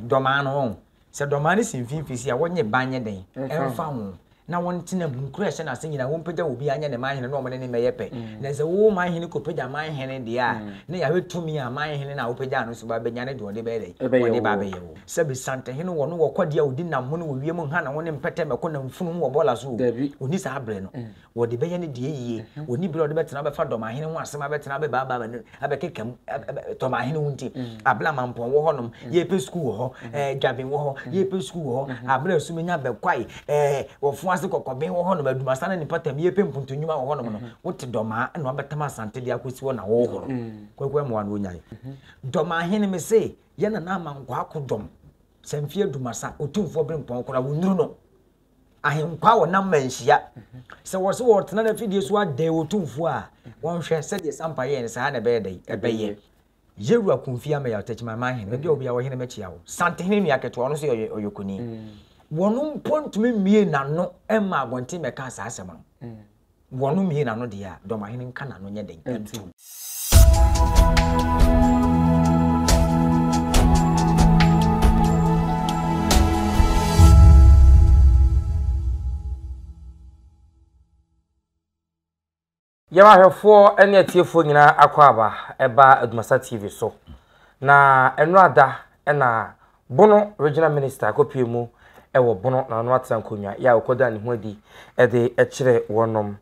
Dormaahene se Dormaahene simfimfisi a wonye banye den emfa ho na wontina bunkura hye na senyina wonpagya obi anya ne manhene na omene ne meyepe na ze wo manhene ko pagya manhene de a na ya wetumi a manhene na wopagya no so ba benya ne de ode be de ode ba be yewo se bi santehene wo no wo kwade a odi nam ho no wo wiem ha na woni mpete meko na mfunu wo bola so oni sa abre no wo de benya ne de yiye oni bi ode betena be fa Dormaahene ho asema betena be ba abekekam Dormaahene wonti abla mampon wo honom ye pe school ho Dwabin wo ho ye pe school ho abla sumenya be kwai wo ase kokoben wo hono ADUMASA na nipa tam ye pempuntu nyuma wo hono no wote doma na obetama asante dia kosi wo na wo horo kwekwe mo wan wonyai Dormaahene me se ye na na mankwa akodom semfie ADUMASA Otumfour brempon kora wonuru no ahenkwa wo na manhia se wo se wo tena na fidie so ade Otumfour a won hwe se de sampa ye ne sa na be dai ebeye yewura kumfia me ya otachima manhene be obi a wo hene mechia wo santehene nu yaketo ono so oyokuni wonu pontumi mie nano ema agonti meka asasema wonu mie nano dia Dormaahene nka nano nye den entu Yamahwefo ene atiefo nyina akwaba eba ADUMASA TV so na enrada ena bono regional minister akopiemu ewo bono na no atankonwa ya okoda ne ho adi ede ekire wonom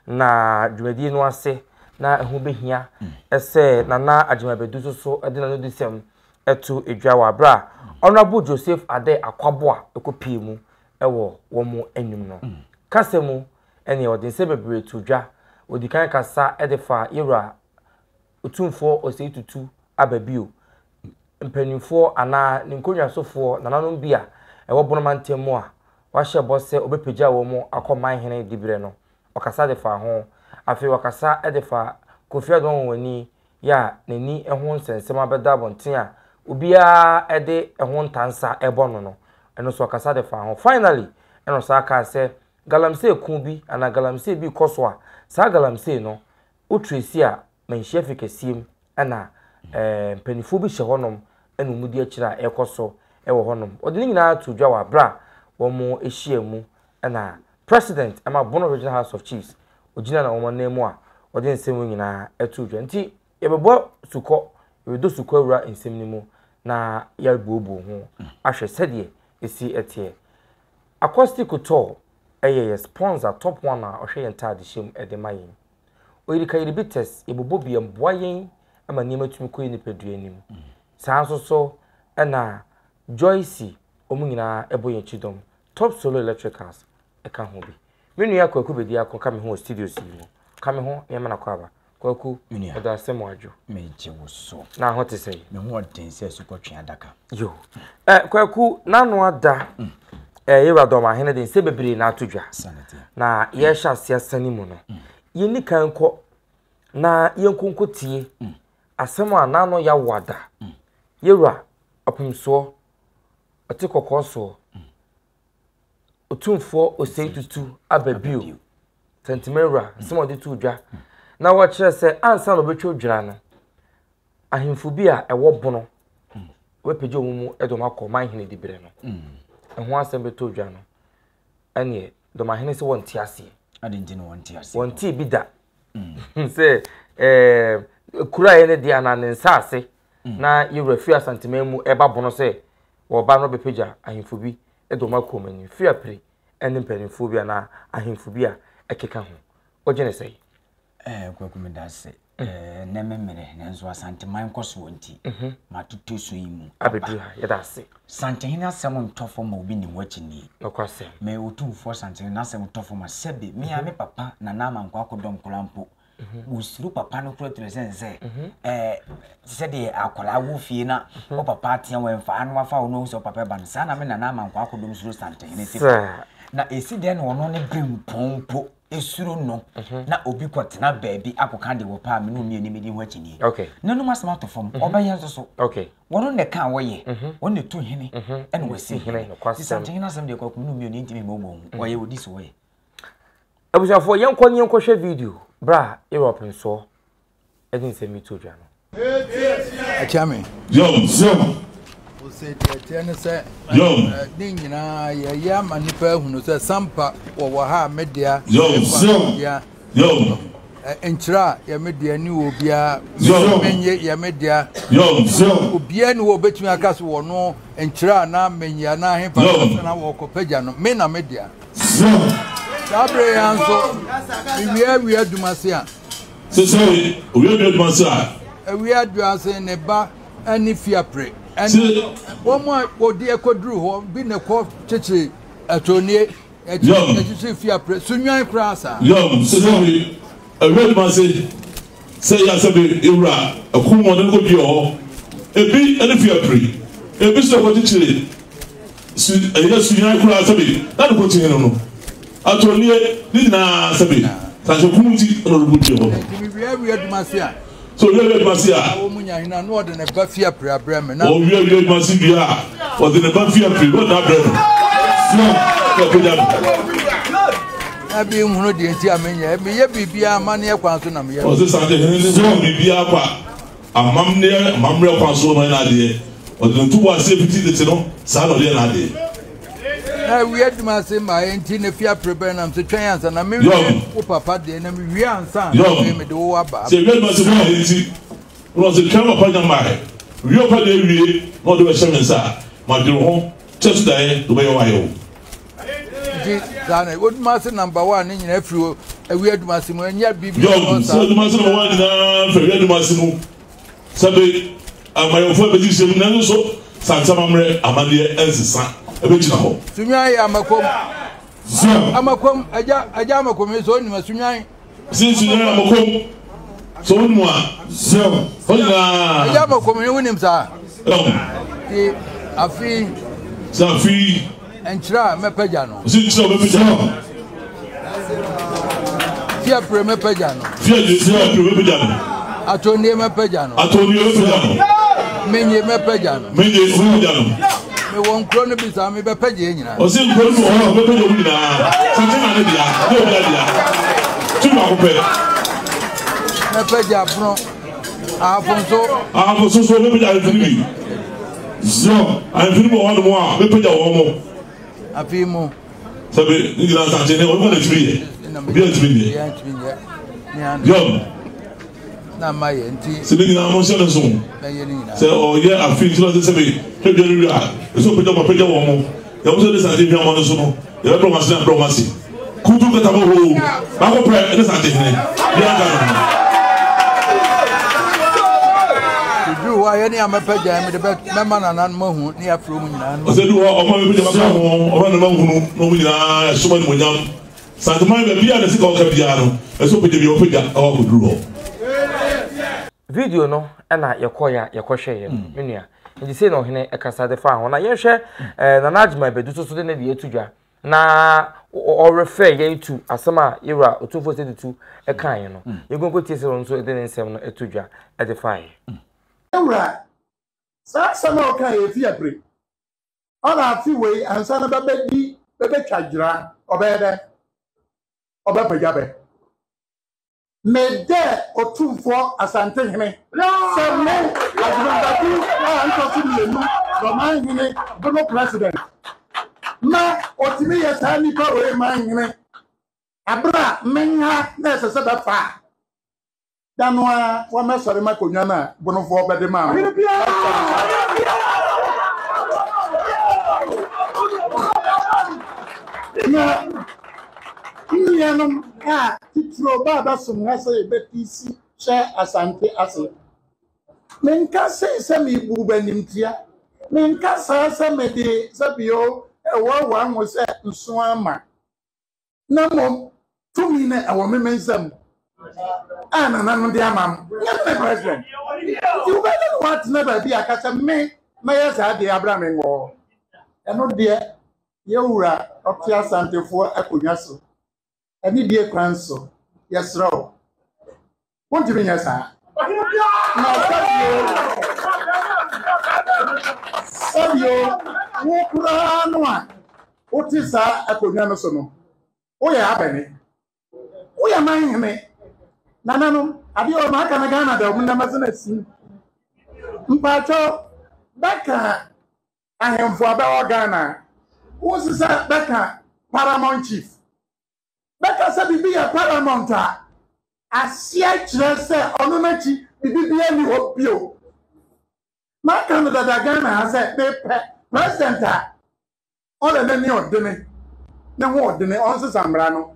na dwumadi no ase na ehu behia ese na ajimabedu so ede na no disem etu edwa wa bra honorable Joseph Ade Akwabo ekopiemu ewo womo enyum no kasemu ene ode se bebre tudwa odi kan kasa edefa yewura Otumfour oseitutu ababio mpanimfo ana ninkonwa sofo nananom bia ewo bonomantemu a wahye bose obepagya wo mu akomanhene dibire no okasa defa ho afi wakasa edefa Kofia don wani ya nani eho nsensem abeda bonten a obia ede eho ntansa ebono no eno so okasa defa ho finally eno sa aka se galamse ku bi ana galamse bi koso a sa galamse no utresi a manhia fikasiem ana mpanifo bi hye honom enu mudi akira ekoso ewo honom odi nyina tudwa wa bra wo mo ehia mu ana president ama bono regional house of chiefs ogina na Omanhene a odi nsem nyina etudwa nti yebebo suko yedo suko awura nsem ni mu na yabuobu ho ahwe sedie esi etie acoustic tour eye sponsor top one a ohwe yenta de shem edemayin oyirika yiribites yebebo biam boyen ama niema tumi koyi ni pedua nim sanso so na Joyce omunyina eboyen chidom top solo electricals eka ho bi menu ya kwaku bedi akọ me ho studio si mu me ho yema na kwaba kwaku oda asemo adwo meje wo so na ho te sei me ho den se sukotwe adaka yo kwaku nanu ada yewura Dormaahene den se bebre na atodwa na ye sha siasani mu no ye ni kan ko na ye nkonkotie asemo anano ya wada yewura apumso ati kokoso Otumfour oseitutu ababio sentimera simo de tudwa na wo kire se ansa no betwe odwira no ahemfu bi a ewo bono we pege omumu edomako manhene dibere no eho asem beto odwa no ene Dormaahene se wonti ase adenti no wonti ase wonti bi da se kura ye ne dia na nsa ase na yewura fi asantememu eba bono se wo ba no bepeja ahemfu bi edomako mani Fiapre ene mpanimfo bi na ahemfu bi a ekeka ho ogene sei kwaku medase nememere nenzo asanteman koso wonti matutu so yimu abedu yedase santehene asem ntofo ma obi ni wachini nokwase me Otumfour santehene asem ntofo ma sebe me ya me papa na na manko akodom kolampo usuru papa no kro tresense se de akola wo fie na o papa atia wenfa anu afa wo no so papa ban sa na me na na manko akodom suru santehene sifa na esi den wono ne brempompo esuru no na obi kwatena baabi akoka de wo pa me no mi ni medi ho akini okay nanu masema to fom obaye so okay wono ne kan woye wonne tu hene ene wasi hene no kwase santehene asem de kwaku no mi ni ntimi mo mo woye wodi so woye abusafo yenko hwe video bra Europe nso edin se mi to dwa no Achame yo say Dingina, ya manipa who knows Sampa or Waha media. Yo. Entra, ya media new Obia, Menye, ya media. Obian will bet me a castle or no, entra na Menyana, him, and I walk a pejano, mena media. Fiapre answer, we are Dumasia. So sorry, we are Dumasia. We are Duasin a bar and if Fiapre. And one more, what dear Quadru, been a cough, chichi, a Tony, a Fiapre, Sunya Crassa. Young, so sorry, a red man say Yasabi, Ira, a cool one, and go a bit and a Fiapre, a bit of what it is. A yes, Sunya Crassa, that will continue. I told you, Nina Sabi, such a community or good job. We are Masia. So we are Masia. Omanhene no de ne ba Fiapre abrem na. Oh, we are Masia. For the ba Fiapre, what abrem. No, abi hunu de nti amenya. Me ye bibia amane ekwan so na me ye. O se sante hene so bibia kwa. Amamre kwa so na de. O de ntu wa safety de no, sa no de na de. We had my same my antina Fiapre Bernam to try answer. And I mean, Papa, the enemy, we answer. Me do about. Say, red must have easy. Was a camera upon your mind. We open the not do a shaman, sir. My dear home, just die the way I owe. Good master number one in every a weird massimo and yet be so the master one for red massimo. Sabe, my own position, and also Santa Mamre, Amalia, and the son. Sunyai Amakom, Ajamakom is only Masunyai. Since you know Amakom, so one, Ajamakom, you win him, sir. Safi, and Tra Mepajano. Since Fiapre Mepajano. Fiapre, I told you Mepajano. I told you, Menye Mepajano. Menye, me won krono bi sa me be page nyina o se krono o be page nyina sante na dia do dia tu ma ko pe me page afro afonso so be page afiri so afiri mo won mo a be page wo mo afi mo sabe ni gran sante ne o ko na tibi bi a tibi ni yo na maye nti se bi na mo se na so se o ye afiri so se be hebelu a so page mo page wo mo ya mo so de sante bi mo no so no ya be promasi kutu kata mo ho ba ko pre de sante ne ya ga no du wa ye ni amapaja me de me manana mo hu ni afro mu nyina o se du o mo be de ba ka ho o na ma hu no mo nyina so ma ni mo nyam sante man be bia de se ka o ka bia no so page bi o page o ko duru ho video no na yekoya yekohwe menua ndi se no hene ekasa de fa ho na yehwe na najma bedu so de na de etudwa na o refer ye to asema ira Otumfour 32 ekan ye no yegonko tie se nso de nsem no etudwa e de fa ye ira sa sama o kan ye Fiapre ona afi we ansa na babedi bebe twadra obede obepajabe mede Otumfour asante hene se me adubatu anto lemu Dormaahene bono president ma otimi yesani pa we manhene abra menha na se da fa danwa wa mesore makonwa na bonofour bede ma na Nianum a titro baba sumha se betisi she asante ase menka se mi bubanimtia menka se me de sabio ewa mo se nso ama na mom tumi na ewo memensam ana na no de amam nyame president you better what never be akasa me yesa de abraham ngo eno de yewura okia santefo akonwa so ani die kwanso yesro won't you mean sir na sabio wo kura no a otisa akonwa no so no o ya abani o ya manhene nanano abi o maka na Ghana da mun na mazina si mpacho baka ahemfo abawa Ghana wo sisa beka paramount chief beka se bibi ya paramount a asia kire se ono na chi bibi bia ni hopio ma Canada da Ghana ha se president a ole na ni odene na ho odene on sisa mra no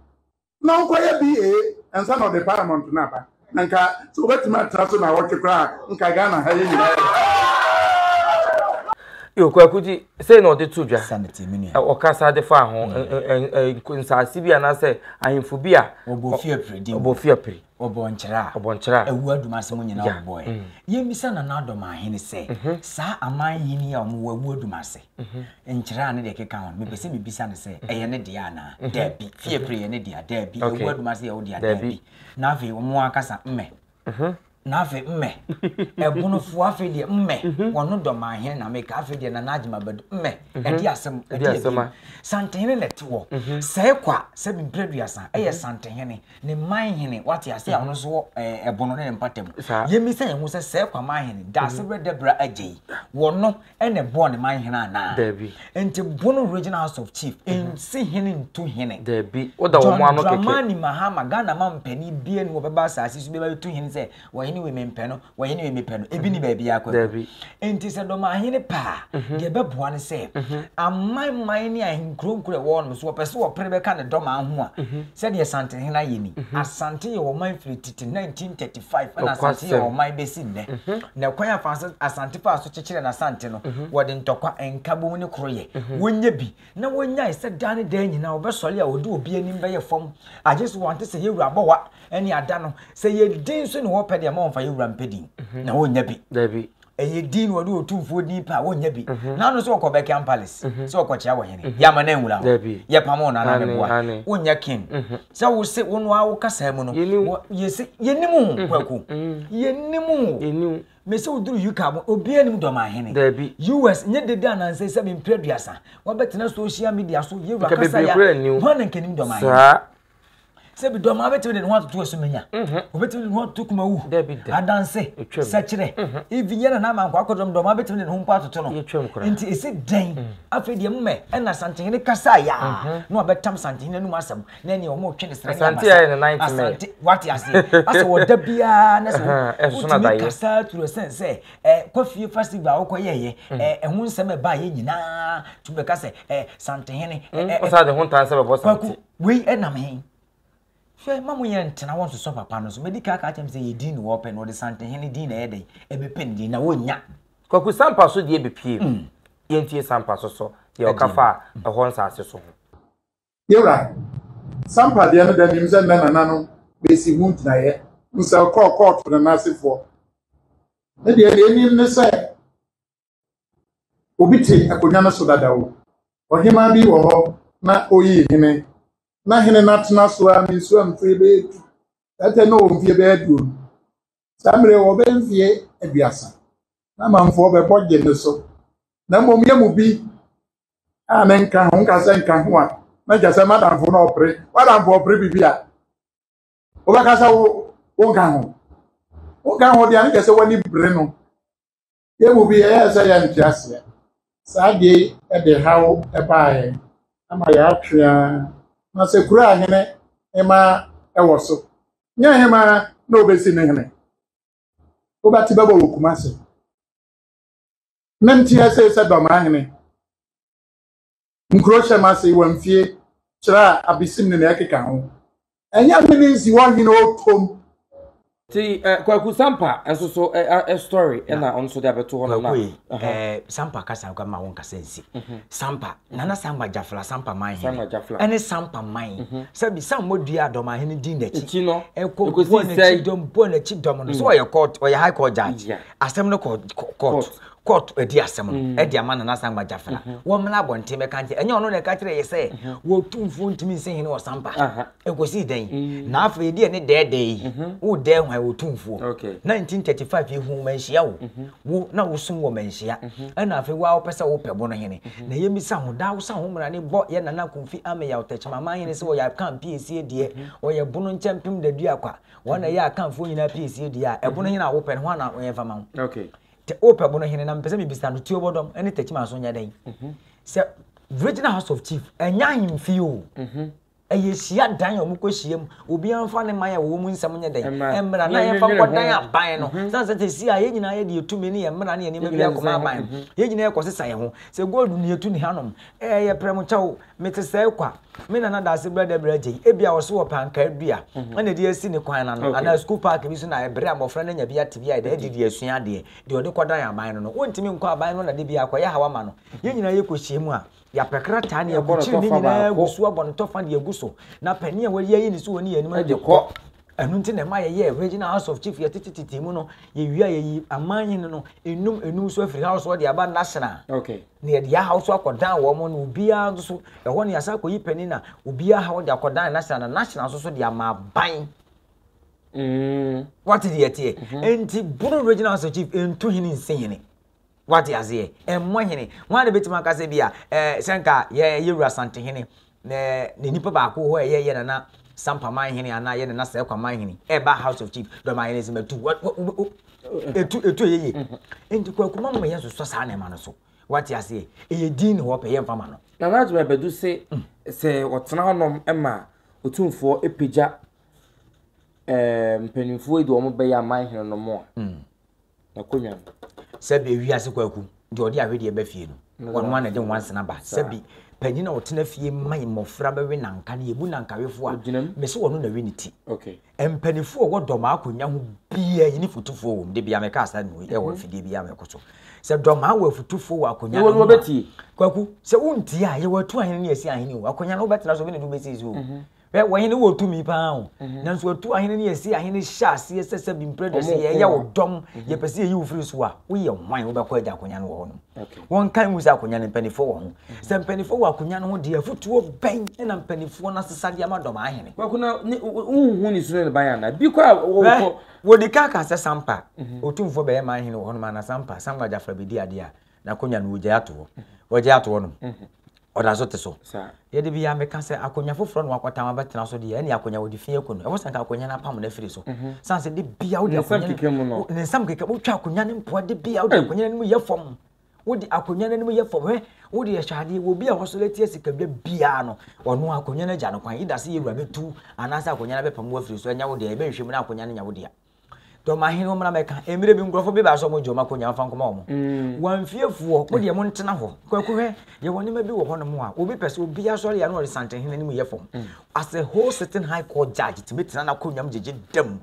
na nkoye BA ensa no the paramount na ba nka so betima traso na wo kekra nka Ghana ha ye nyina yo kwakuji say no de tudwa sanity mini o kasa de fa ho nsasi bia na say ahemfo bia obo Fiapre di obo Fiapre obo nchira ewu adumase mu nyina obo yemisa na Dormaahene say sa Omanhene ya omo ewu adumase nchira ne de keka ho me pese bibisa ne say eye ne de ana dabi Fiapre ye ne de dabi ewu adumase ya wo de dabi na afi omo akasa mme na afi mme ebunu fu afi de mme wono Dormaahene na me ka afi de na najima badu mme edi asem santehene leti wo se kwa se bi preduasa eye santehene ne manhene wati ase a wono so ebunu ne mpatem yemi se hu se kwa manhene da se bredebra agei wono ene bo ne manhene ana dabi enti bunu regional house of chief ensi hene ntu hene dabi oda wo mo ano keke Dramani Mahama Ghana mampani bie ne wo beba asase so beba tu hene se wahene we mempeno wahene we mepeno ebi ni ba bia kwa enti se Dormaahene pa de beboa ne se amman ni ahinkronkure wo no so pese wo prebe ka ne doma ho a se de santehene ayeni asante ye wo man firi titi 1935 na asante ye wo man besi ne na kwan afanse asante pa so kekere na asante no wo de ntokwa enkabo ne kroye wonya bi na wonya se dane dan nyina wo besole a wo de obi anim be ye fom I just want to say you rabowa eni ada no se ye din so ne wo pede ma wonfa ye wura mpedin na wonya bi dabi eye din wo de Otumfour din pa wonya bi na no so ko Buckingham Palace so ko chia wo hene ya ma na nwura ye pamo na na meboa wonya king se wo se wonu a wo kasa mu no ye se yenimu kwaku yenimu me se uduru yuka mo obi anim Dormaahene dabi US nye dede ananse se be mpreduasa wo betena social media so ye wura kasa ya hwan nkenim Dormaahene se bi doma beti de ho to asumenya obeti de ho to kuma wu adanse sechire ivinyana na manko akodom doma beti de ho mpa atoto no enti ese den afi de mme na santehene kasa ya no obetam santehene no asam na ne omo twene sere sante ya na 90 me what ase ase wo da bia na so kasa turo sense coffee festival okoyeye ehun nsem ba ye nyina tube kasa santehene osa de ho tan se bebo sante we ename Fe mamu ye ntena won so papa no so medical ka chem say ye din wo pen wo de santehene din na ye dey e be pen din na wonya kwaku sampa so de e be pie ye ntie sampa so ye okafa e ho nsase so yewra sampa de no da nim se na no be si hu ntena ye nsa court na nasefo e de enim ne se obiti akonya no so dadawo ohima bi wo ho na oyi hene na hene natna so a mi so amfie be ate no omfie be adu samre wo be mfie aduasa na manfo be boje ne so na momye mu bi a menka ho nka se nka ho a na jase madam fo no opre madam fo opre bibia o ba kasa wo nka ho dia ne jase wani bre no ye mu bi e se ya ntiase sa de e de hawo e baaye ama ya twia na se kura hene ema ewoso nya hema na obesi ne hene obati baba wokumase menti ase se Dormaahene nkro shemase wamfie kira abisim ne na ekeka ho enya mini nsi wo hene otom ti kwaku sampa enso story na onso de abeto ho na sampa kasa kwa ma won kasa nsi sampa nana samba jafla sampa man ene sampa man sabi sam modua Dormaahene din da chi no ekosi sei dom bo na chi dom no so oye court oye high court judge asem no court edi asem edi ama nana samba jafla wo mna bonte me kan enye ono na ka kire ye se wo Otumfour ntimi se hene wo sampa ekosi den na afa edi ne dede wo de Otumfour 1935 yehu manhia wo na wo sum wo manhia ana afi wa wo pesa wo pebo no hene na yemisa ho da wo sa ho mra ne bo ye nana kumfi ame ya otechama man hene se wo ya kan PSC die wo ye bunu nchampim da dua kwa wona ya kan fo nyina PSC die a ebono hene a wo pe ho na wo ye fama te opa bono hene na mpese me bisa no tuo bodom ene techima so nya den se regional house of chief enya himfi o eye hia dan omukọ hiem obi anfa ne man ya wo mu nsam nya den emra na ye fa kodan aban no san se si a ye nyina ye de etumi ne ye mra ne ye ne mabia koma aban ye nyina ye kosesa ye ho se gold ne etu ne hanom ye prem chawo mete se kwa me na da se brother braje e bia wo so wo panka dua na de asi ne kwan na no ana school park bi so na e bre amofra na nya bia tibia de de asua de de ode kodan aban no wontimi nkọ aban no na de bia akọ ye hawa ma no ye nyina ye kohyiem a ya pekra ta ne abuchi ni nyina gusu abonto fa de aguso na pani a wari yi ni so woni yanim de kọ enu nti na ma ye regional house of chief ya tititi mu no ye wia ye amanyin no enum so afri house de aba national okay ne de ya house akodan wo mo no obia so e ho ne ya sa koyi pani na obia ha wo de akodan national so de amaban what did you hear enti Bono regional house of chief entu hini nsehini what is here emmo hene wan de betima ka se bia senka ye yewura sante hene ne nipa ba ko ho ye na sampa man hene ana ye na se kwa man hene e ba house of chief Dormaahene se metu etu ye enti kwa kuma mo ye so sa na ma no so what is here e din ho pe ye mfama no na na juma bedu se otena honom ema Otumfour epeja mpenimfo edu omo be ya man hene no mo na konwa sebi wiase kwaku de odi ahwede e ba fie no wonu ane de once na ba sebi panyi na otena fie man mofra ba we nanka na ebu nanka wefo a me se wonu na we ni ti okay empanifo wo doma akonya ho bia yini futufo wo de bia me ka asa no e wo fidie bia me koso se doma wo futufo wo akonya wo beti kwaku se unti a ye watu ahene ne asi ahene wo akonya no betena so we ne du besi so wo hene wo tumi pa ho nanso watu ahene ne asi ahene hya ase sese bi mpredo se ye wo dom ye pese ye wo firi so a wo ye hwan wo bekọ aja akonya no wo no won kan mu sa akonya ne mpanifo wo ho se mpanifo wo akonya no ho de afutuo ben na mpanifo na sesa de ama Dormaahene kwaku na hu ni sunu ne ban na bi kwa wo di kaka se sampa Otumfour be ye Omanhene wo no ma na sampa samwa jafra be di ade a na akonya no wo gya ato wo gya ato no oda so te so ye de bia meka se akonya foforo no akwata ma betena so de ye ne akonya wodi fie kono e wo sanka akonya na pam na firi so sanse de bia wodi akonya ne sam keke wo twa akonya ne mpo de bia wodi akonya ne mu ye fom wodi akonya ne mu ye fom he wodi ye hwade wo bia hosoleti asika bia no ono akonya na gya no kwan ida se ye wura betu anasa akonya na bepam wo firi so nya wodi e be hwem na akonya ne nya wodi a Dormaahene wo mra meka emire bi ngrofo bi ba so mo joma konya fa nkoma omo wanfiefuo mo de mo ntena ho kwaku he ye woni ma bi wo hono mo a obi pese obi asori ya no resante hene ni mu ye fom as a whole sitting high court judge timetina na konya mjeje dem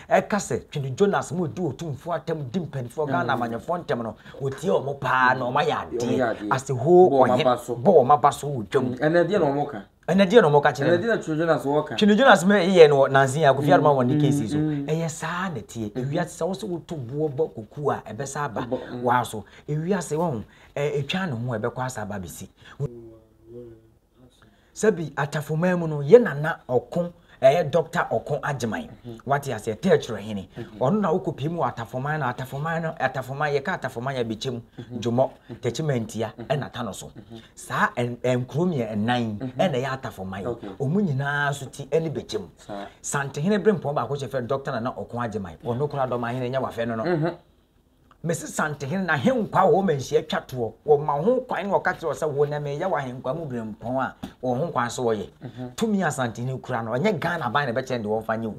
e kase twini Jonas mo di Otumfour atem dimpanifo Ghana amanyefo ntem no wotie omo pa na omo ya de as a whole bo ma baso wodwam ene de no mo ka ene dia no mo ka chine ene dia Jonas wo ka twini Jonas me ye no nansi ya Kofi Arma woni case so eye saa na tie ewia se wo so woto buo bo koku a ebesa aba wa so ewia se won etwa no ho ebekọ asaba besi sabi atafoma mu no ye nana okon Dr. Okon Ajiman what he say teachro hene onu na okopi mu atafoma na atafoma ye ka atafoma ya bechem jomo techimentia na ta no so sa enkromi enan na ya atafoma ye omu nyina so ti ene bechem sante hene brempo ba ko chefe Dr. na Okon Ajiman onu kura Dormaahene nya wafe no no Mrs. Santehene na henkwa wo manhia twato wo ma ho kwan no ka kire se wo na me ya wa henkwa mu brempon a wo ho kwan so wo ye tumi Santehene kura no onye Ghana ban na be chende wo fanye wo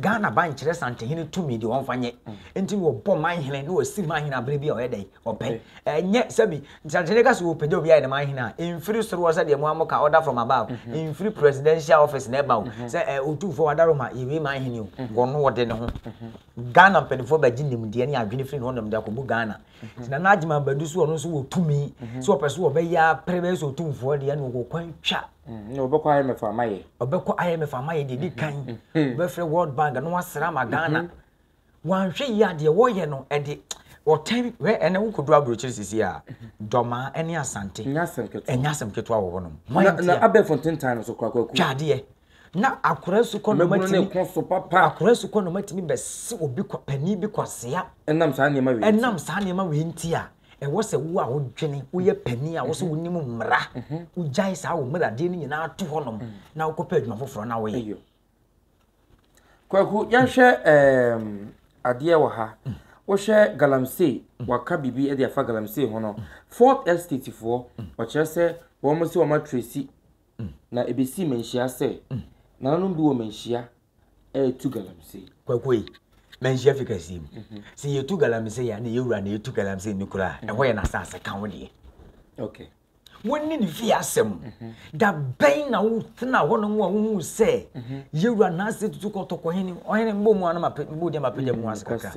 Ghana ban kire Santehene tumi de wo fanye enti wo bom Omanhene no si Omanhene abre bi o ye dai ope enye sabi Santehene ka so wo pejo bi ya ne Omanhene a infiri so wo se de mo amoka order from above infiri presidential office na ba se Otumfour wadaroma yewe Omanhene o gono wo de ne ho Ghana penifo ba ginim de ne adwene firi no da ko bu Ghana na na agima badu so no so wo tumi so opeso wo be ya prebe so Otumfour de ne wo kwan twa no obekọ IMF amaye obekọ IMF amaye de di kan be free World Bank no wasra ma Ghana wanhwe ya de wo ye no e de o time we ene wo kodu abrochiri sisi a Doma ene Asante nyasem keto wo no na Abefonten time so kwa twade na akura su kono matimi akura su kono matimi besi obi pani bi kwasea enam sa niema we nti a e wo se wo a wo dwene wo ye pani a wo so wonim mmra wo jai sa wo mmra de ni nyina ato honom na wo kopa adwuma foforo na wo ye kwaku yanhwe ade e wo ha wo hwe galamsey waka bibi e de afa galamsey ho no fourth estate for wo kire se wo mo si wo ma tracy na ebesi menhia se na no bi wo menhia tu galamsey kwakoi menhia fika sim se ye tu galamsey ya na ye wura na ye tu galamsey ni kura e ho ye na sase kan wo de okay wonni ni fi asem da ben na wo tena ho no wo hu se ye wura na se tutu kotoko hene ohene mbo mu ana mbo de mapede mu asaka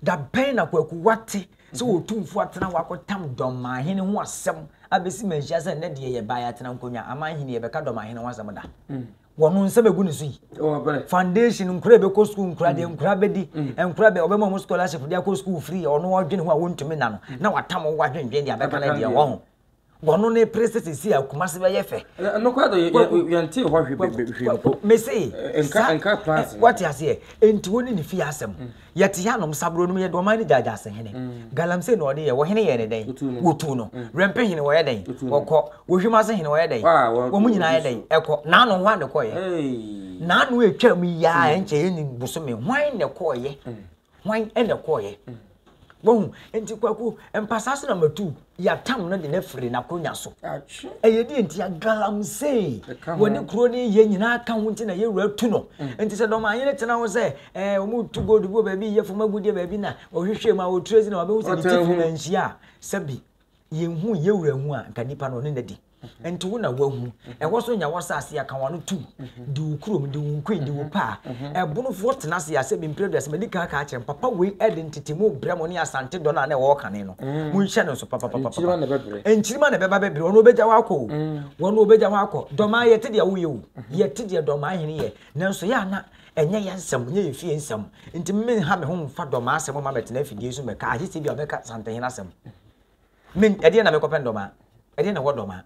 da ben na kwaku wate se Otumfour atena wakotam Dormaahene ho asem abesi menhia se ne de ye ba ya tena nkonya Omanhene ye beka Dormaahene ho asem da wonu nse begu ni so yi foundation nkura be ko school nkura de nkura be di nkura be obema mo scholarship de ko school free ono wadwene ho a wontumi na no na watam wo wadwendwen de abeka na de wo wonu ne princess si akumase be yefe no kwado yante ho hwe me say enka plans what you say enti woni ni fi asem yete ya nom sabro no ye do mani jaja asehene galamsey no de ye wo hene ye ne den wotu no rempe hene wo ye den wokọ wo hwimase hene wo ye den wo mu nyina ye den ekọ na no hwa ne kọ ye na no etwa mu ya enche ye ni busome hwan ne kọ ye hwan ene kọ ye bon enti kwaku empasase na matu ya tam no de na firi na konya so eye di enti ya galamsey woni kuro ni ye nyina aka ho nti na ye wura tu no enti se Dormaahene tena ho se omu tu gold bo ba bi ye foma gudie ba bi na ohwehwe ma wo trezi na ba hu se tifu na nhia sabi ye hu ye wura hu a nka nipa no ne nadi enti wo na wahu wo so nya wasase aka wano tu di ukrom di unkwe di upa bono fo tena se ase bi mpre dase medika ka ache papa we identity mo bremo ne asante do na wo kane no mu nhye no so papa enchirima na beba bebre wono obeja wako wono obeja wako Dormaahene yete de wo ye wo yete de Dormaahene ye nanso ya na enye ya nsam nye efie nsam enti men ha me ho mfa Dormaahene ma betena afidie so me ka agite bi obeka santehena asem men ede na me kopen Dormaahene ede na wo Dormaahene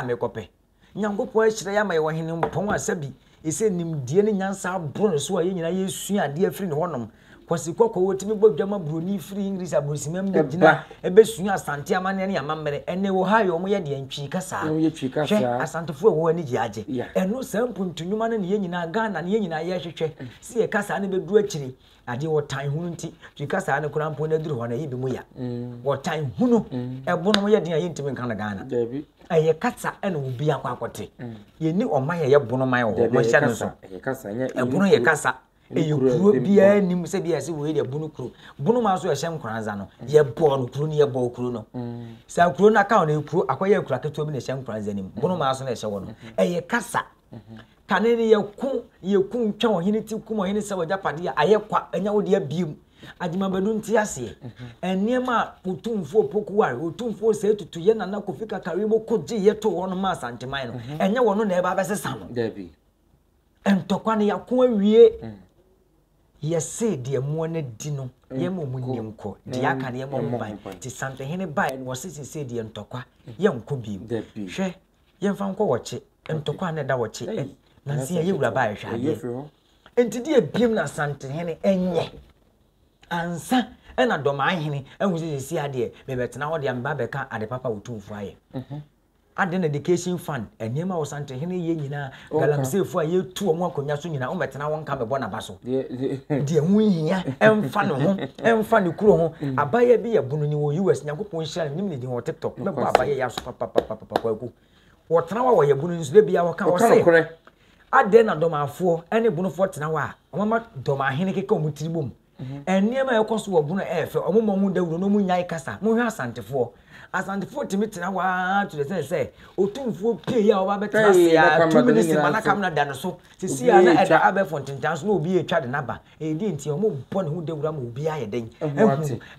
mekope nyangopo ahire ya mai wohene mpon asabi ese nimdie ne nyansa bro so aye nyina yesu ade afiri ne honom kwasi kokko wotimi bodwama broni free English abrosimam de gina ebesu asante amane ne amamere ene wo ha yo mo ye de ntwi kasa asantefo wo ani giaje eno sampuntunwuma ne ye nyina Ghana ne ye nyina ye hwehwe si ye kasa ne beduru akiri ade wo tan hunu nti twi kasa ne kura mpo na duru ho na ye bi mu ya wo tan hunu ebono mo ye de aye ntimi nkan na Ghana aye kasa ene obi akwakote ye ni omaye ye bono man wo mo hya no so ebono ye kasa kuro bia nim se bia se wo ye bunu kuro bunu ma so ye hyem kranza no ye bo no kuro ni ye bo kuro no sa kuro na ka no kuro akoye kuro aketo bi na hyem kranza nim bunu ma so na hye wo no eye kasa kanene ye ku twa ohene ti ku ohene se waja pade aye kwa anya wo de abiem adima badu nti ase enema Otumfour pokuware Otumfour se tutu ye nana kofika karibo koje ye to wono ma santeman no enye wono na eba besesa no dabi entokwa ne yakon awie ye se de mo na di no ye mo munyem ko de aka ne mo ban ti santehene bai no se de entokwa ye nko bi hwe ye mfa nko woche entokwa na da woche na se ye wura bai hwa enti de abiem na santehene enye ansa ena Dormaahene enwu si ade me betena ho de amba beka ade papa Otumfour aye ade na education fund enema wo santehene ye nyina galamsey fu aye tu omo akonya so nyina wo betena won ka bebo na baso de hu hia emfa ne ho emfa ne kuro ho abaya bi ye bunu ni wo US nyakopon hira nim ne di ho TikTok me bo abaya ya so papa kwaku wo tena wa ye bunu nso de bia wo ka wo se ade na domafo ene bunu fo tena wa omama Dormaahene keka omutiribom enema ekoso wo bunu efe omomo dawuro no mu nyai kasa mu hwa asantefo timi tena wa to the say Otumfour pie ya oba betena se ya 2 minutes mana kam na dano so sisi ya na eda abe fontentan so no obi etwa de naba edi nti omo bo ne hu dawura ma obi aye den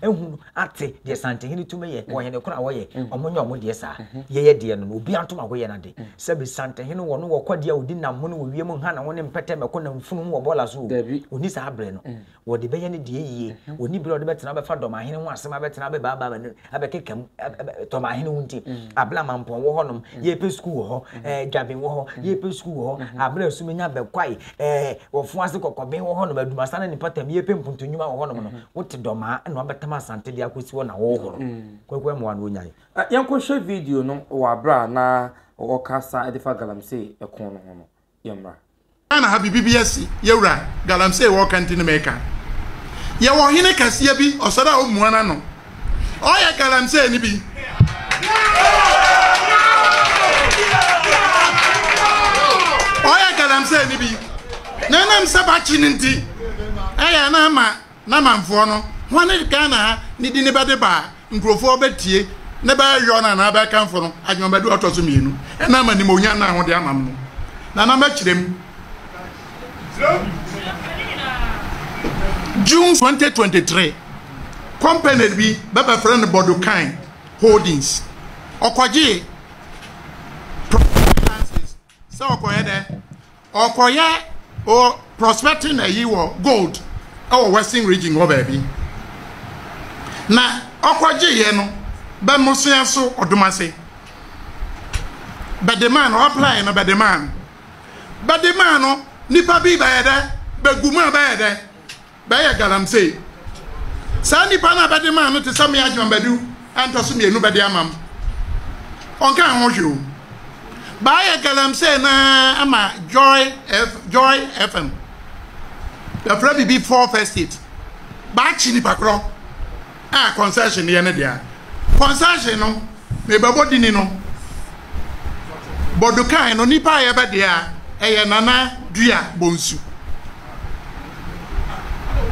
ehunu ate de santehene tumi ye wo hene kora wo ye omo nya omo de sa ye de no obi antoma wo ye na de sabi santehene wo no wo kwade a odi nam no wo wie mu ha na wo ne mpete meko na mfunu wo bola so oni sa abre no wo de beye ne de yiye oni bi wo de betena be fa Dormaahene ho asema betena be baba abekekam Dormaahene wunti abla mampon wo honom ye pe school wo ho dwaben wo ho ye pe school wo ho abla sumenya be kwai wo fu ase kokoben wo honom adumasa na ni patam ye pe mpuntunwuma wo honom no wote Dormaahene no betama asante de akosi wo na wo ho kwekwe mo wan wo nyai yanko hwe video no wo abra na wo kasa edifa galamsey ekon no ho no yemra ana ha BBS yewra galamsey wo kanti ne meka ye wo hene kase bi osara omuana no oya galamsey ni bi oya galamsey ni bi nanam sabachi nti aya na manfo no wane Ghana ha ni di ne bede ba nkrofo betie ne ba yo na ba kanfo no adwombedu otoso mienu na ma ni monya na ho de amam no na na ma kirem June 2023 company bi baba friend Bodukan Holdings okwaje finances so okoye de okoye o prospecting na yi wo gold our western region wo baby na okwaje ye no ba musia so odumase but the man apply no but the man no nipa bi ba ye de baguma ba ye de ba ye galamsey sa nipa na ba de man no te sam ya dwambadu antoso mienu ba de amam onka ho hwe ba ye galamsey na ama joy fm the free be 4 first state ba chi nipa kro concession ye ne dia concession no me babodi ni no Bodukan no nipa ye ba dia eye nana dua bonsu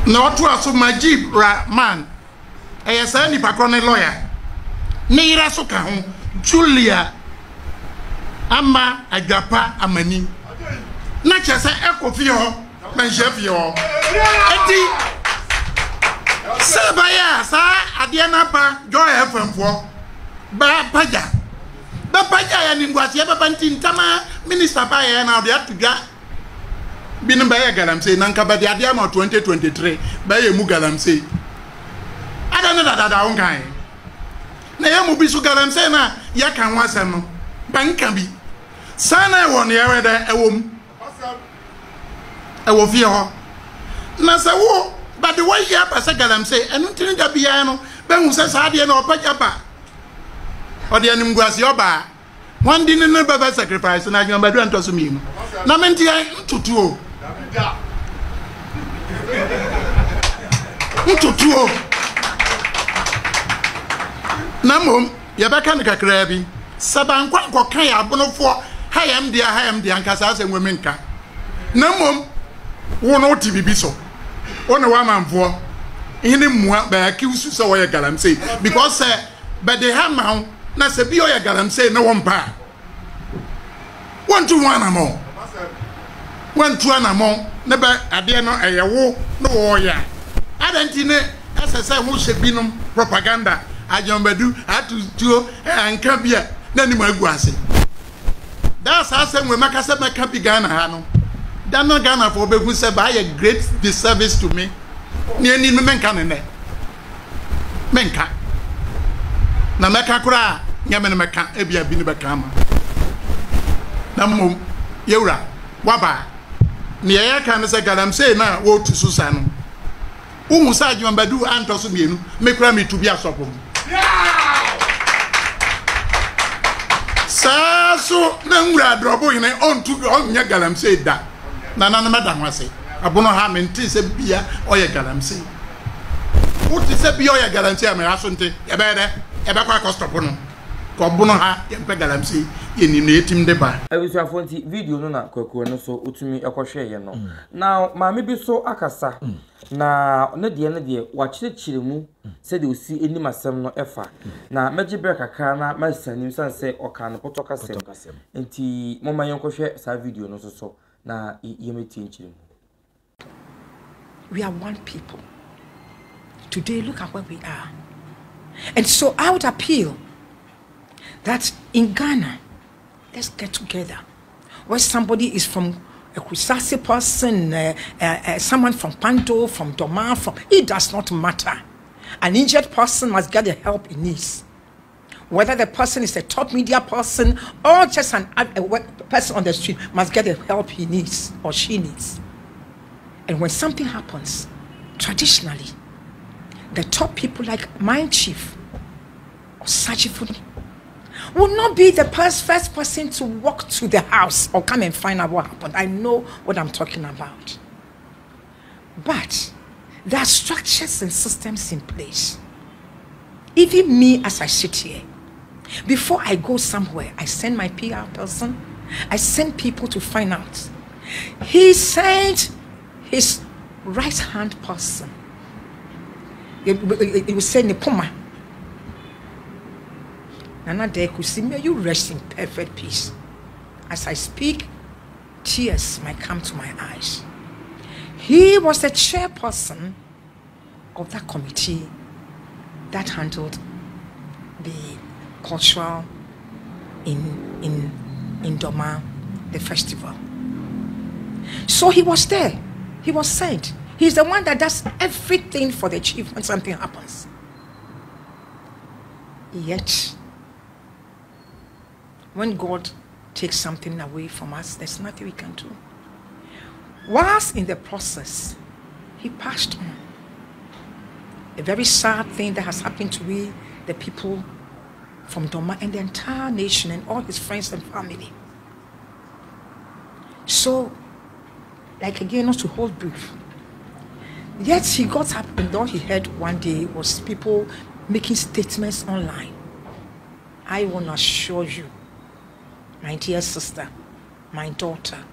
na oto aso Majib Rahman eye sa nipa kro ne lawyer ne ira so ka ho Julia ama agapa amani na chese ekofie ho menhye fie ho eti sabaya sa ade na pa joy fm fo ba paja ya ni ngwase ba ntintama minister ba ya na ade atudwa binin ba ya galamsey na nka ba de ade ama 2023 ba ya mu galamsey ada na dada onkan na ya mu bi su galamsey na ya kan wasem no banka bi sana e won ya weda ewo fie ho na se wo ba de wa ya pa se galamsey enu tin da bia no ba hu se sa ade na opaja ba ode anim guase oba one din ne baba sacrifice na agba du antoso mienu na menti ntutuo na mom ya baka ne kakra bi sabankwa kokan ya abonofo hayam dia nkasa ase nwemenka na mom wo no ti bibi so ona wa manfo ihne mua ba kiusu so wo ya galamsey because but they have now na se bi o ya galamsey na won to one among one to an among never ade no eyewo no wo ya adantine asese ho shebinum propaganda ajombadu atutuo anka bia na ni maguase that's ase we makase maka bi Ghana ha no dan no Ghana for behu se ba ye great disservice to me ni ani no menka ne menka na meka kura nyame ne meka ebia bi ne beka ama na mom yewura waba ne ya kan se galamsey na wo tusu sa no umu sa adwambadu antoso mienu mekura metubi asopom saso na nwura drobo ine onya galamsey da na madam wase abono ha menti se bia oye galamsey uti se bia oye galamsey ame asonte ebe kwa kostopo no ko bono ha yempe galamsey yeni no etim de ba abisu afonti video no na kwakuo no so utumi ekohwe ye no now maame bi so akasa na ne de wa chirechire mu se de osi enim asem no efa na meji break akara na masanim sanse oka no potoka sem enti moma yenkohwe sa video no so na yemeti nchire mu. We are one people. Today, look at where we are. And so I would appeal that in Ghana, let's get together. Where somebody is from a Kusasi person, someone from Panto, from Dormaahene, it does not matter. An injured person must get the help he needs. Whether the person is a top media person or just a person on the street must get the help he needs or she needs. And when something happens, traditionally, the top people like my chief or Sajifuni will not be the first person to walk to the house or come and find out what happened. I know what I'm talking about. But there are structures and systems in place. Even me, as I sit here, before I go somewhere, I send my PR person, I send people to find out. He sent his right-hand person. It was saying, Nepoma. Nana de could see, may you rest in perfect peace. As I speak, tears might come to my eyes. He was the chairperson of that committee that handled the cultural in Dormaahene, the festival. So he was there. He was sent. He's the one that does everything for the chief when something happens. Yet, when God takes something away from us, there's nothing we can do. Whilst in the process, he passed on. A very sad thing that has happened to we, the people from Dormaahene and the entire nation and all his friends and family. So, like again, not to hold brief. Yet he got up and all he heard one day was people making statements online. I want to assure you, my dear sister, my daughter,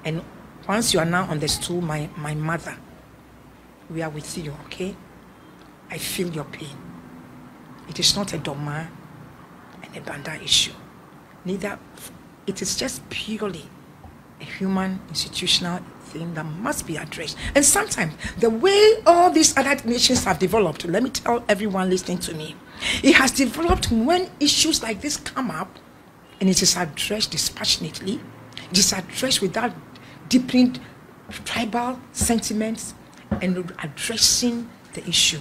and once you are now on the stool, my mother, we are with you, okay? I feel your pain. It is not a Dormaahene and a Banda issue. Neither, it is just purely a human institutional thing that must be addressed. And sometimes, the way all these other nations have developed, let me tell everyone listening to me, it has developed when issues like this come up, and it is addressed dispassionately, it is addressed without deepening tribal sentiments and addressing the issue.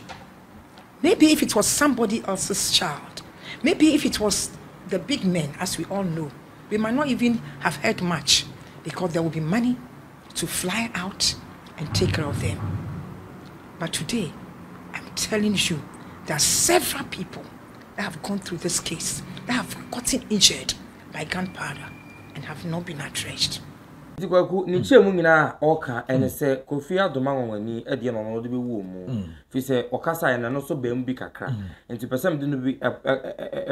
Maybe if it was somebody else's child, maybe if it was the big men, as we all know, we might not even have heard much, because there will be money to fly out and take care of them. But today, I'm telling you, there are several people that have gone through this case, that have gotten injured by gunpowder and have not been addressed. Niche mungina oka ene se Kofi Adomahene edi no no de be wo mu fi se okasa ene no so bem bi kakra enti pesem de no bi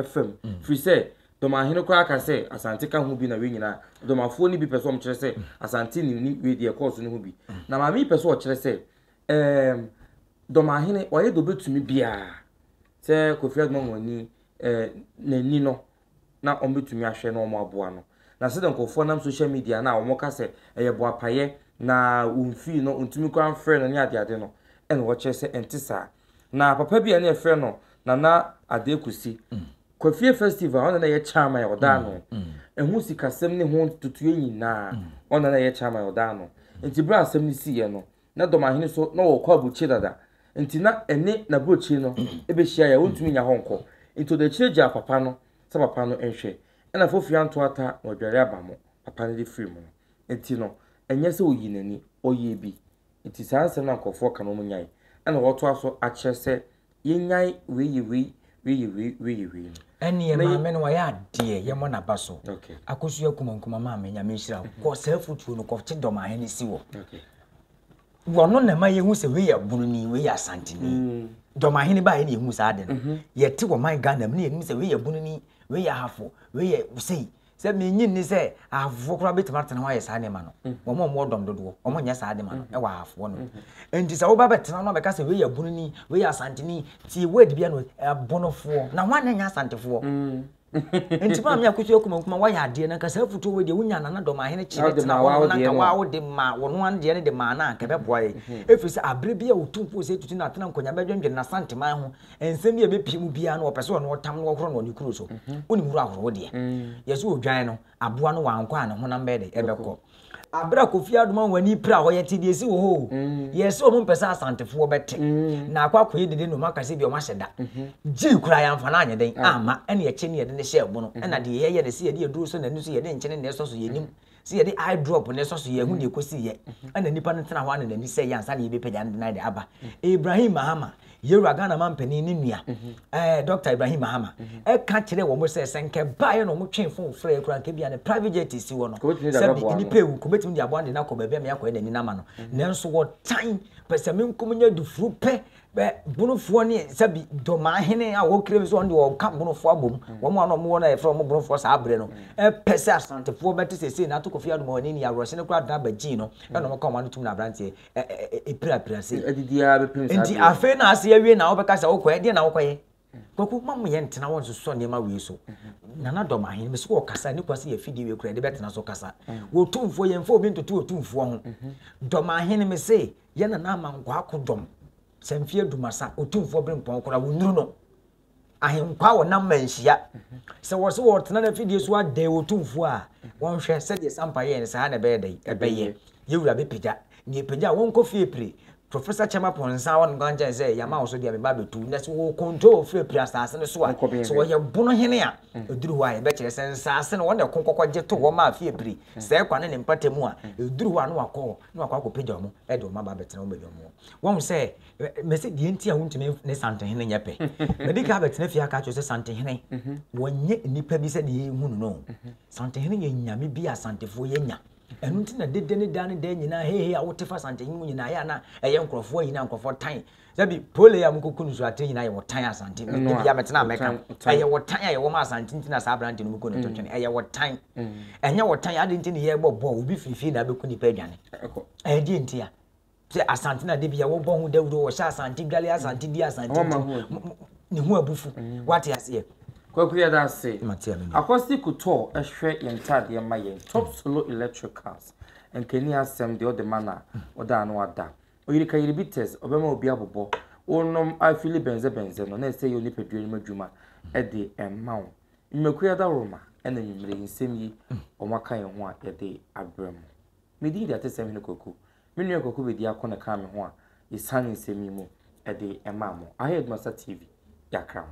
fm fi se Dormaahene kwa aka se asante ka hu bi na we nyina domafo ni bi peso kire se asante ni we de course no hu bi na ma mi peso kire se Dormaahene oye do betumi bia se Kofi Adomahene na ni no na o betumi ahwe no mo aboa no na se den kofo nam social media na o mo ka se bo apaye na umfi no untumi kwa amfre no ni ade no e no wo kire se entisa na papa bia na efre no na ade kusi Kofi festival ona na ye chama ya oda no ehu sikasem ne ho tutuye nyina ona na ye chama ya oda no enti bra asem ni siye no na Dormaahene so na wo kwa buchi dada enti na ene na buchi no ebehia ya wontumi nya honko enti de chireja papa no sa papa no enhwe ena fofi anto ata na odware abamo papa ne de free mo enti no enye se oyinani oye bi enti sanse na nkofo ka no munyai ena woto aso a kyerese yenyai we Any a man why I dear Yamona Basso. Okay. I could see a kuma mamma, Yamisha, or self food to look of Dormaahene Siwo. Okay. Well, none of my who's a way of Bunny, we are Santini. Dormaahene by any who's added. Yet two of my gun and me, Miss a way of Bunny, we are half, we say. Said me, you say, I have walked a bit Martin Wise Animano. One more dom do, or one yes Adiman, a half one. And this over better because we are Bunny, we are Santini, see where to be with a bonofor. Now one and Santafor. And to me, I could yoke my wire, dear, and because helpful to with the Union and Dormaahene child now, wow, the ma, one dear, the mana, boy. If it's a baby or two for say to Nathan, Conyabian, and Santa Mahu, and send me a baby piano or person or time walk on you cruise. Only rough, dear. Yes, you giant, a buano, one quan, one ambed, ever call. A brack of Fiapre when he proud yet it is oh. Yes, so one person Santa for better. Now, quite created in the market, your master that. Jew cry and Fananya, they ama, and your chin than the shell bono, and at the air, they see a dear Druson and you see a dent in their sauce, see the eye drop on their sauce, whom you could see yet, and the Nippon one and then say, Yan Sally be paid and deny the Abba. Abraham Mahama, yewura Ghana mampani ni nua Dr. Ibrahim Mahama ka kire wo mo se senke bae no mo twen fon frɛ kura nke bia ne private jet si wo no se ni pewu ko betimi dia boande na ko bebe me akɔ na ni na ma no nanso wo tan pese me nkomunya dufuru pe bunufo ne sabi Dormaahene a wo kire so on de wo ka bunufo abom wo mo no mo na e frɛ mo bunufo sa abre no pese asantefo beti sese na to kofi Omanhene ya ro se ne kura da bagi no e no mo ka mo tum na brante pira se edidia be prince enti afi na ase awie na wo beka se wo kɔ e de na wo kɔ ye Kwaku mamu ye ntena won so nema we so nana Dormaahene me so kasa ni kwase ye fidi we kura de betena so kasa wo tumfo ye mfo obi ntoto otumfo ho Dormaahene me se ye na na mankwa akodom semfie ADUMASA otumfo brempon kura wo nuru no ahenkwa wo na manhia se wo so wo tena na fidi so ade otumfo a won hwe se de sampa ye ne sa na be dai ebeye ye wura be pija ni pija won ko Fiapre Professor Chama Ponsa won ganja say yama also dia me ba betu na so wo control Fiapre asase ne so a so ye bono hene a eduru wa ye be kire sensase ne won de konkokje to wo ma Fiapre se kwa ne mpatemu a eduru wa no akọ pija mo e de o ma ba betena o medwo mo won say me se die ntia wontime ne sante hene nyepe medika betena fia ka cho se sante hene wonye nipa bi se de hunu no sante hene ye nyame bi asantefo ye nya enu ntina dede ne dan de nyina hehe a wotefa sante himu nyina ya na eye nkrofo nyina nkrofo tan sabi pole ya mukukunu so ate nyina ye wotan asante ne bia metena ameka eye wotan ye wo ma asante ntina sa brante no mukunu tonchene eye wotan enye wotan ade ntina ye bobo obi fifi na bekuni pa adwane eye ntia se asante na de bia wo bo hu dawuro wo sha asante gale asante di asante ne hu abufu wate ase Kwaku ya da se akosi kuto ehwe yentade ma yen top solo electricals enkeni asem de odemana oda no ada oyirika yiribites obema obi abobo onom afili benze no na se yo nipadua ni adwuma e de emmaw imeku ya da roma ena nyimire nsem yi omaka yen ho a ye de abrem medi de atesem ne Kwaku menu Kwaku bedi akona ka me ho a isane nsem yi mu e de emmaw ADUMASA TV yakra.